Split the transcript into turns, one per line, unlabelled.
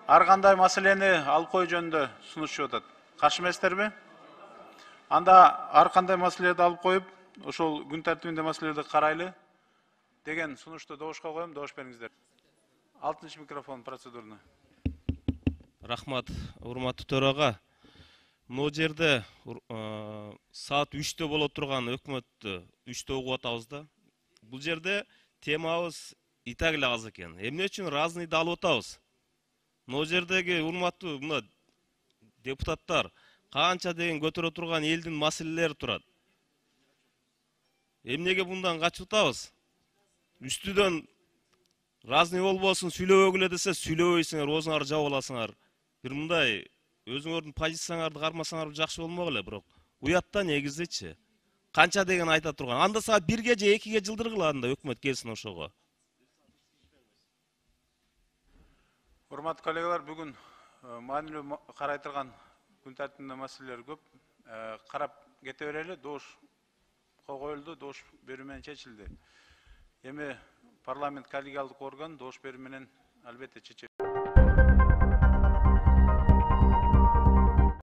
ар кандай маселени алып коюу жөнүндө сунуштуруп атат. Каршы эместерби? Анда ар кандай маселелерди алып коюп, ошол күн тартибинде маселелерди карайлы деген сунушту добушка коем. Добуш бериңиздер. 6 микрофон процедурный.
Рахмат, урматтуу төрага. Могу жерде саат 3-тө боло турган өкмөттү 3-тө угуп атабыз да. Бул жерде темабыз и так эле аз экен. Эмне үчүн разныйды алып атабыз? Могу жердеги урматтуу мына депутаттар канча деген көтөрө турган элдин маселелери турат. Эмнеге мындан качып атабыз? Үстүдөн разный болбосун, сүйлөбөгүлө десе сүйлөбөйсүңөр, өзүңөр жабып аласыңар. Бир мындай өзүңөрдүн позицияларды кармасаңар жакшы болмок эле, бирок уятта негизичи. Канча деген айта турган. Анда саат 1-ге же 2-ге жылдыргыла, анда өкмөт келсин ошого.
Урматтуу коллегалар, бүгүн маанилүү карай турган күн тартибинде маселелер көп. Карап кете берели. Добуш коюлду, добуш берүү менен чечилди. Эми парламент коллегиалдык орган добуш берүү менен албетте чече